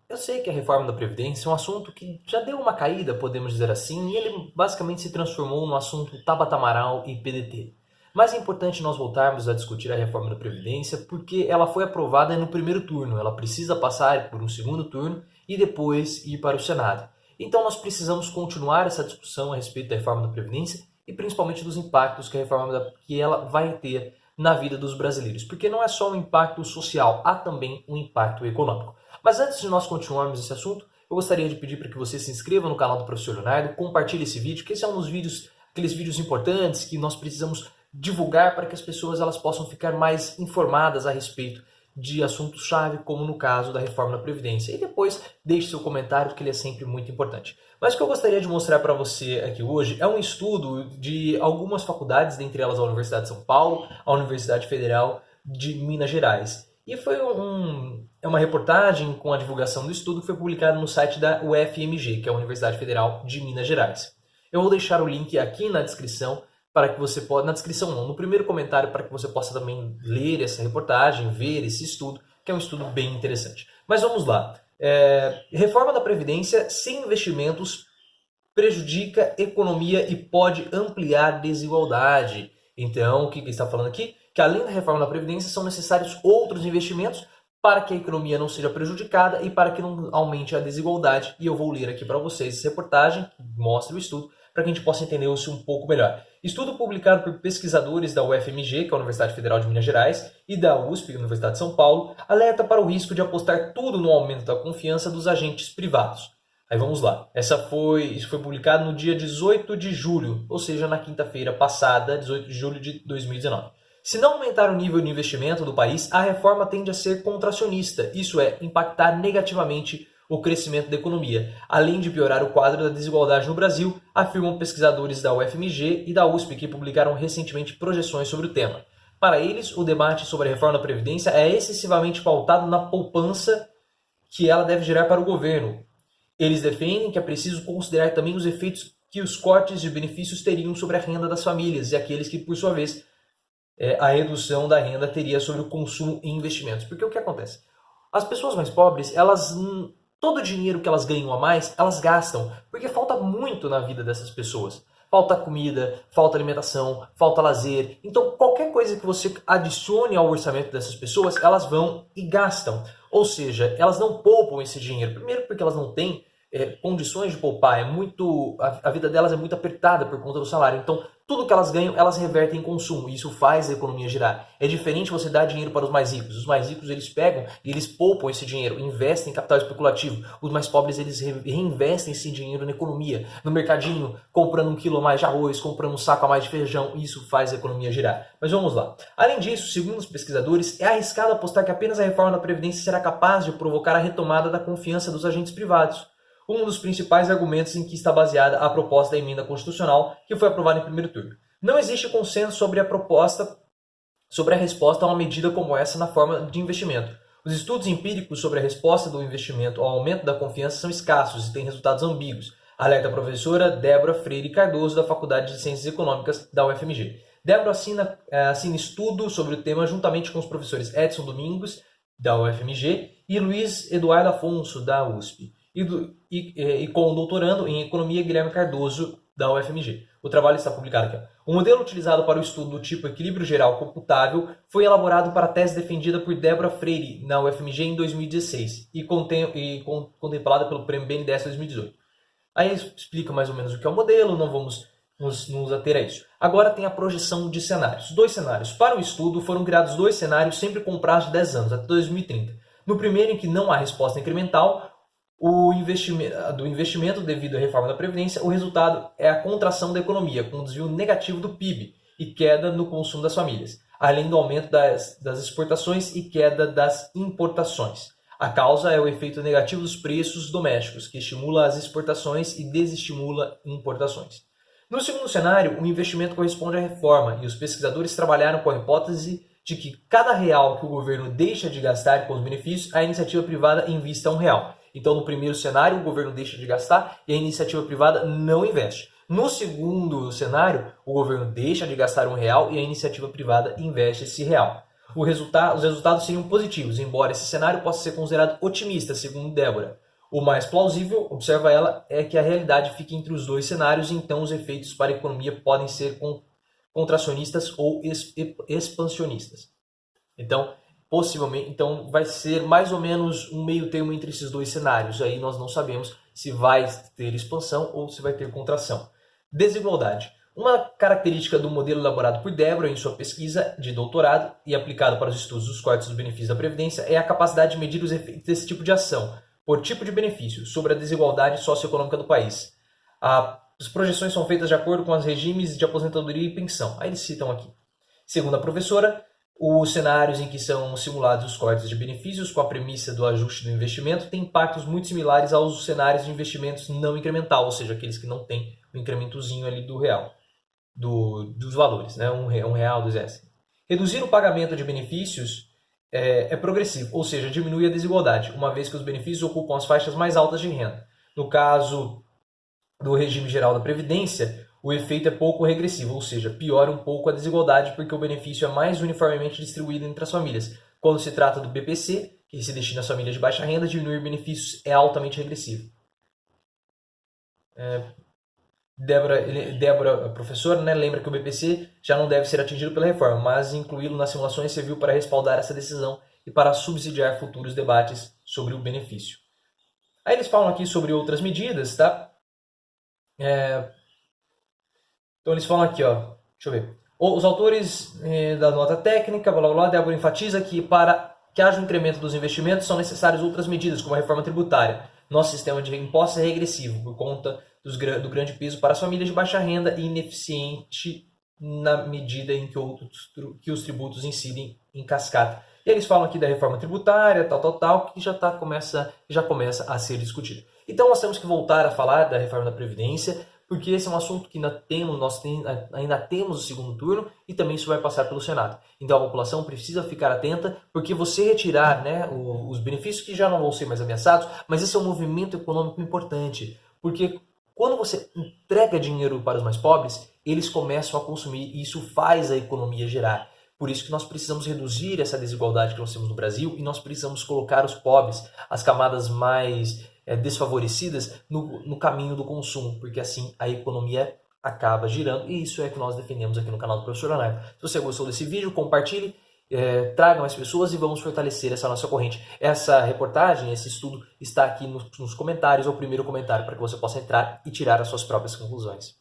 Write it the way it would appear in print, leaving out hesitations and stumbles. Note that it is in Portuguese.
Eu sei que a reforma da Previdência é um assunto que já deu uma caída, podemos dizer assim, e ele basicamente se transformou no assunto Tabata Amaral e PDT. Mas é importante nós voltarmos a discutir a reforma da Previdência porque ela foi aprovada no primeiro turno, ela precisa passar por um segundo turno e depois ir para o Senado. Então nós precisamos continuar essa discussão a respeito da reforma da Previdência e principalmente dos impactos que a que ela vai ter na vida dos brasileiros, porque não é só um impacto social, há também um impacto econômico. Mas antes de nós continuarmos esse assunto, eu gostaria de pedir para que você se inscreva no canal do Professor Leonardo, compartilhe esse vídeo, que esse é um dos vídeos, aqueles vídeos importantes que nós precisamos divulgar para que as pessoas elas possam ficar mais informadas a respeito de assuntos-chave, como no caso da reforma da Previdência. E depois deixe seu comentário, que ele é sempre muito importante. Mas o que eu gostaria de mostrar para você aqui hoje é um estudo de algumas faculdades, dentre elas a Universidade de São Paulo, a Universidade Federal de Minas Gerais. E foi uma reportagem com a divulgação do estudo que foi publicado no site da UFMG, que é a Universidade Federal de Minas Gerais. Eu vou deixar o link aqui na descrição para que você possa, na descrição não, no primeiro comentário, para que você possa também ler essa reportagem, ver esse estudo, que é um estudo bem interessante. Mas vamos lá. Reforma da Previdência sem investimentos prejudica a economia e pode ampliar desigualdade. Então, o que ele está falando aqui? Que além da reforma da Previdência, são necessários outros investimentos para que a economia não seja prejudicada e para que não aumente a desigualdade. E eu vou ler aqui para vocês essa reportagem, que mostra o estudo, para que a gente possa entender isso um pouco melhor. Estudo publicado por pesquisadores da UFMG, que é a Universidade Federal de Minas Gerais, e da USP, a Universidade de São Paulo, alerta para o risco de apostar tudo no aumento da confiança dos agentes privados. Aí vamos lá. Isso foi publicado no dia 18 de julho, ou seja, na quinta-feira passada, 18 de julho de 2019. Se não aumentar o nível de investimento do país, a reforma tende a ser contracionista, isso é, impactar negativamente o crescimento da economia, além de piorar o quadro da desigualdade no Brasil, afirmam pesquisadores da UFMG e da USP que publicaram recentemente projeções sobre o tema. Para eles, o debate sobre a reforma da Previdência é excessivamente pautado na poupança que ela deve gerar para o governo. Eles defendem que é preciso considerar também os efeitos que os cortes de benefícios teriam sobre a renda das famílias e aqueles que, por sua vez, a redução da renda teria sobre o consumo e investimentos. Porque o que acontece? As pessoas mais pobres, todo o dinheiro que elas ganham a mais, elas gastam, porque falta muito na vida dessas pessoas. Falta comida, falta alimentação, falta lazer. Então, qualquer coisa que você adicione ao orçamento dessas pessoas, elas vão e gastam. Ou seja, elas não poupam esse dinheiro. Primeiro porque elas não têm condições de poupar. A vida delas é muito apertada por conta do salário. Então, tudo que elas ganham, elas revertem em consumo. E isso faz a economia girar. É diferente você dar dinheiro para os mais ricos. Os mais ricos, eles pegam e eles poupam esse dinheiro, investem em capital especulativo. Os mais pobres, eles reinvestem esse dinheiro na economia, no mercadinho, comprando um quilo a mais de arroz, comprando um saco a mais de feijão. E isso faz a economia girar. Mas vamos lá. Além disso, segundo os pesquisadores, é arriscado apostar que apenas a reforma da Previdência será capaz de provocar a retomada da confiança dos agentes privados. Um dos principais argumentos em que está baseada a proposta da emenda constitucional que foi aprovada em primeiro turno. Não existe consenso sobre a resposta a uma medida como essa na forma de investimento. Os estudos empíricos sobre a resposta do investimento ao aumento da confiança são escassos e têm resultados ambíguos, alerta a professora Débora Freire Cardoso, da Faculdade de Ciências Econômicas da UFMG. Débora assina estudo sobre o tema juntamente com os professores Edson Domingos, da UFMG, e Luiz Eduardo Afonso, da USP. E com o doutorando em Economia Guilherme Cardoso, da UFMG. O trabalho está publicado aqui. O modelo utilizado para o estudo do tipo equilíbrio geral computável foi elaborado para a tese defendida por Débora Freire, na UFMG, em 2016 e contemplada pelo Prêmio BNDES 2018. Aí explica mais ou menos o que é o modelo, não vamos nos ater a isso. Agora tem a projeção de cenários. 2 cenários. Para o estudo foram criados 2 cenários, sempre com prazo de 10 anos, até 2030. No primeiro, em que não há resposta incremental, do investimento devido à reforma da Previdência, o resultado é a contração da economia, com um desvio negativo do PIB e queda no consumo das famílias, além do aumento das exportações e queda das importações. A causa é o efeito negativo dos preços domésticos, que estimula as exportações e desestimula importações. No segundo cenário, o investimento corresponde à reforma e os pesquisadores trabalharam com a hipótese de que cada real que o governo deixa de gastar com os benefícios, a iniciativa privada invista R$1. Então, no primeiro cenário, o governo deixa de gastar e a iniciativa privada não investe. No segundo cenário, o governo deixa de gastar R$1 e a iniciativa privada investe esse real. os resultados seriam positivos, embora esse cenário possa ser considerado otimista, segundo Débora. O mais plausível, observa ela, é que a realidade fique entre os dois cenários e então os efeitos para a economia podem ser contracionistas ou expansionistas. Então, possivelmente, então vai ser mais ou menos um meio termo entre esses dois cenários. Aí nós não sabemos se vai ter expansão ou se vai ter contração. Desigualdade. Uma característica do modelo elaborado por Débora em sua pesquisa de doutorado e aplicado para os estudos dos cortes dos benefícios da Previdência é a capacidade de medir os efeitos desse tipo de ação, por tipo de benefício, sobre a desigualdade socioeconômica do país. As projeções são feitas de acordo com os regimes de aposentadoria e pensão. Aí eles citam aqui. Segundo a professora, os cenários em que são simulados os cortes de benefícios com a premissa do ajuste do investimento têm impactos muito similares aos cenários de investimentos não incremental, ou seja, aqueles que não têm o incrementozinho ali do real, dos valores, né? um real, 2 Reduzir o pagamento de benefícios é progressivo, ou seja, diminui a desigualdade, uma vez que os benefícios ocupam as faixas mais altas de renda. No caso do regime geral da Previdência, o efeito é pouco regressivo, ou seja, piora um pouco a desigualdade porque o benefício é mais uniformemente distribuído entre as famílias. Quando se trata do BPC, que se destina às famílias de baixa renda, diminuir benefícios é altamente regressivo. Débora, a professora, lembra que o BPC já não deve ser atingido pela reforma, mas incluí-lo nas simulações serviu para respaldar essa decisão e para subsidiar futuros debates sobre o benefício. Aí eles falam aqui sobre outras medidas, tá? Então eles falam aqui, ó, deixa eu ver. Os autores da nota técnica, blá blá blá, Débora enfatiza que para que haja um incremento dos investimentos são necessárias outras medidas, como a reforma tributária. Nosso sistema de impostos é regressivo por conta do grande peso para as famílias de baixa renda e ineficiente na medida em que os tributos incidem em cascata. E eles falam aqui da reforma tributária, tal, que já começa a ser discutida. Então nós temos que voltar a falar da reforma da Previdência, porque esse é um assunto que ainda temos o segundo turno e também isso vai passar pelo Senado. Então a população precisa ficar atenta, porque você retirar os benefícios que já não vão ser mais ameaçados, mas esse é um movimento econômico importante, porque quando você entrega dinheiro para os mais pobres, eles começam a consumir e isso faz a economia girar. Por isso que nós precisamos reduzir essa desigualdade que nós temos no Brasil e nós precisamos colocar os pobres, as camadas mais desfavorecidas, no caminho do consumo, porque assim a economia acaba girando e isso é que nós defendemos aqui no canal do Professor Leonardo. Se você gostou desse vídeo, compartilhe, traga mais pessoas e vamos fortalecer essa nossa corrente. Essa reportagem, esse estudo está aqui nos comentários, é o primeiro comentário para que você possa entrar e tirar as suas próprias conclusões.